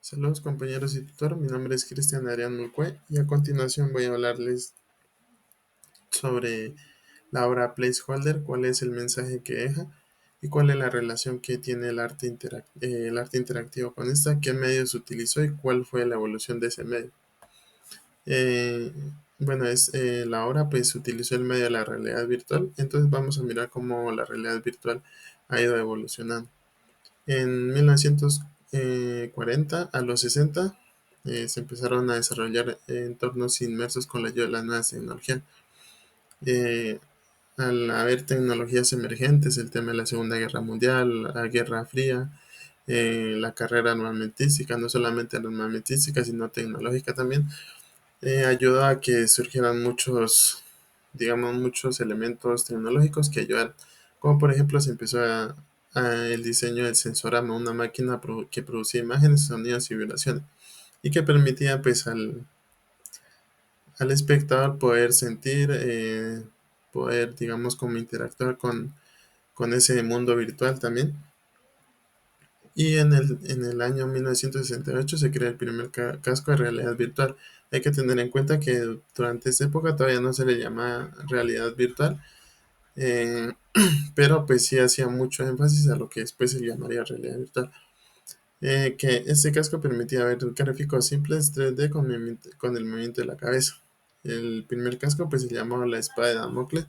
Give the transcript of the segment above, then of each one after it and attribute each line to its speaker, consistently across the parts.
Speaker 1: Saludos compañeros y tutor, mi nombre es Cristian Adrián Mulcue y a continuación voy a hablarles sobre la obra Placeholder, cuál es el mensaje que deja y cuál es la relación que tiene el arte interactivo con esta, qué medios utilizó y cuál fue la evolución de ese medio. Eh, la obra pues utilizó el medio de la realidad virtual, entonces vamos a mirar cómo la realidad virtual ha ido evolucionando. En 1940 a los 60 se empezaron a desarrollar entornos inmersos con la ayuda de las nuevas tecnologías. Eh, Al haber tecnologías emergentes, el tema de la Segunda Guerra Mundial, la Guerra Fría, la carrera armamentística, no solamente armamentística, sino tecnológica también, ayudó a que surgieran muchos elementos tecnológicos que ayudaron. Como por ejemplo se empezó el diseño del sensorama, una máquina que producía imágenes, sonidos y vibraciones y que permitía pues al espectador poder sentir, poder digamos como interactuar con ese mundo virtual también. Y en el año 1968 se crea el primer casco de realidad virtual. Hay que tener en cuenta que durante esa época todavía no se le llama realidad virtual, eh, pero pues sí hacía mucho énfasis a lo que después se llamaría realidad virtual. Que este casco permitía ver gráficos simples 3D con el movimiento de la cabeza. El primer casco pues se llamó la espada de Damocles,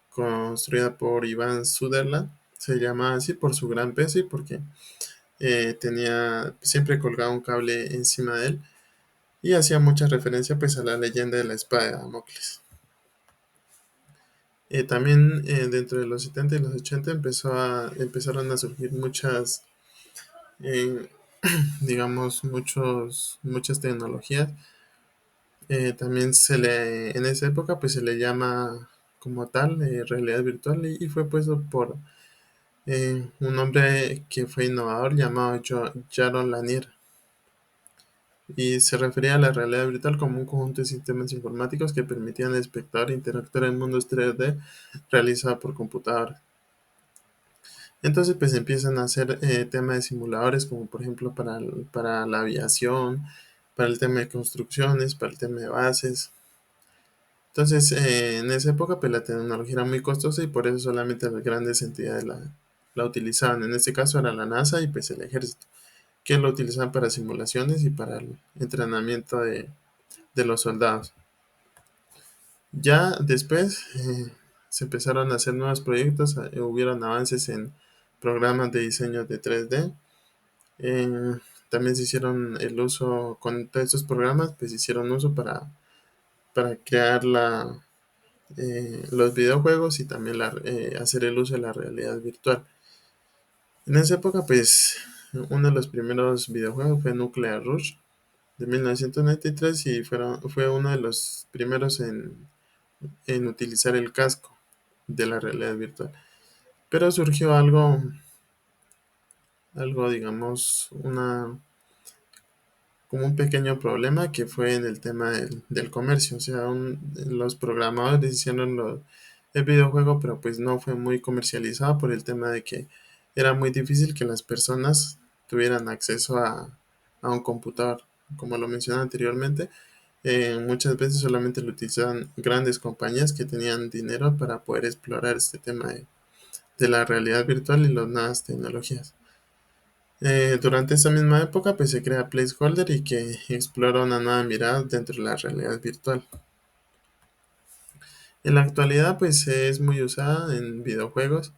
Speaker 1: construida por Ivan Sutherland. Se llama así por su gran peso y porque siempre colgaba un cable encima de él y hacía mucha referencia pues a la leyenda de la espada de Damocles. También dentro de los 70 y los 80 empezaron a surgir eh, muchas tecnologías. También en esa época pues se le llama como tal realidad virtual y fue puesto por un hombre que fue innovador llamado Jaron Lanier, y se refería a la realidad virtual como un conjunto de sistemas informáticos que permitían al espectador interactuar en mundos 3D realizados por computadora. Entonces pues empiezan a hacer temas de simuladores como por ejemplo para la aviación, para el tema de construcciones, para el tema de bases. Entonces en esa época pues la tecnología era muy costosa y por eso solamente las grandes entidades la utilizaban. En este caso era la NASA y pues el ejército, que lo utilizaban para simulaciones y para el entrenamiento de los soldados. Ya después se empezaron a hacer nuevos proyectos, hubieron avances en programas de diseño de 3D. eh, También se hicieron el uso, con todos estos programas, pues hicieron uso para crear los videojuegos y también hacer el uso de la realidad virtual. En esa época, pues uno de los primeros videojuegos fue Nuclear Rush de 1993 y fue uno de los primeros en utilizar el casco de la realidad virtual. Pero surgió digamos, como un pequeño problema que fue en el tema del comercio. O sea, los programadores hicieron el videojuego, pero pues no fue muy comercializado por el tema de que era muy difícil que las personas tuvieran acceso a un computador. Como lo mencioné anteriormente, muchas veces solamente lo utilizaban grandes compañías que tenían dinero para poder explorar este tema de la realidad virtual y las nuevas tecnologías. Durante esa misma época, pues se crea Placeholder y que explora una nueva mirada dentro de la realidad virtual. En la actualidad, pues es muy usada en videojuegos,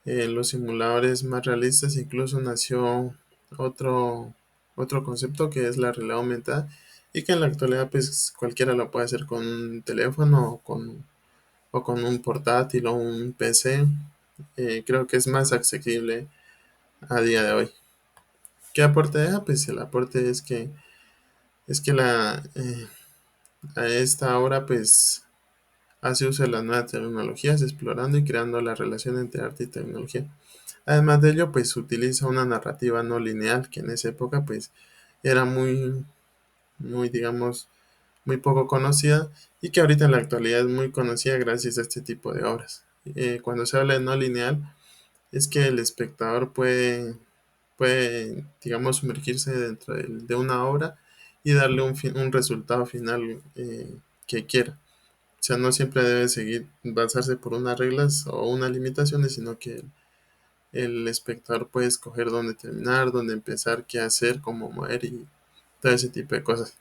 Speaker 1: los simuladores más realistas. Incluso nació otro, otro concepto que es la realidad aumentada y que en la actualidad, pues cualquiera lo puede hacer con un teléfono o con un portátil o un PC. Creo que es más accesible a día de hoy. ¿Qué aporte deja? Pues el aporte es que a esta hora pues hace uso de las nuevas tecnologías, explorando y creando la relación entre arte y tecnología. Además de ello, pues utiliza una narrativa no lineal que en esa época pues era muy, digamos, muy poco conocida y que ahorita en la actualidad es muy conocida gracias a este tipo de obras. Cuando se habla de no lineal, es que el espectador puede puede, digamos, sumergirse dentro de una obra y darle un resultado final que quiera. O sea, no siempre debe seguir, basarse por unas reglas o unas limitaciones, sino que el espectador puede escoger dónde terminar, dónde empezar, qué hacer, cómo mover y todo ese tipo de cosas.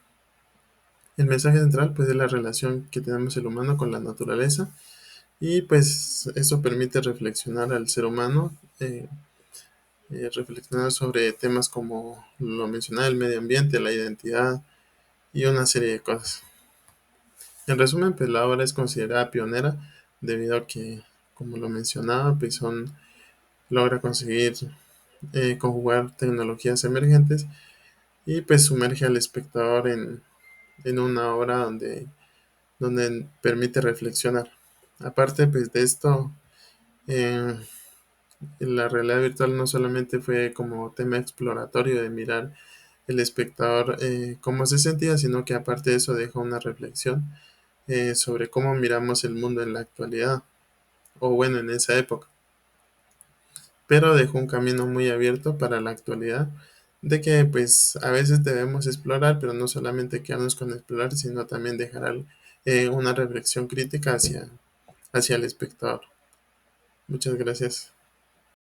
Speaker 1: El mensaje central pues es la relación que tenemos el humano con la naturaleza y pues eso permite reflexionar al ser humano, reflexionar sobre temas como lo mencionaba, el medio ambiente, la identidad y una serie de cosas. En resumen, pues la obra es considerada pionera debido a que, como lo mencionaba, pues logra conseguir conjugar tecnologías emergentes y pues sumerge al espectador en una obra donde permite reflexionar. Aparte pues de esto, eh, la realidad virtual no solamente fue como tema exploratorio de mirar el espectador cómo se sentía, sino que aparte de eso dejó una reflexión sobre cómo miramos el mundo en la actualidad, o bueno, en esa época. Pero dejó un camino muy abierto para la actualidad, de que pues a veces debemos explorar, pero no solamente quedarnos con explorar, sino también dejar una reflexión crítica hacia el espectador. Muchas gracias.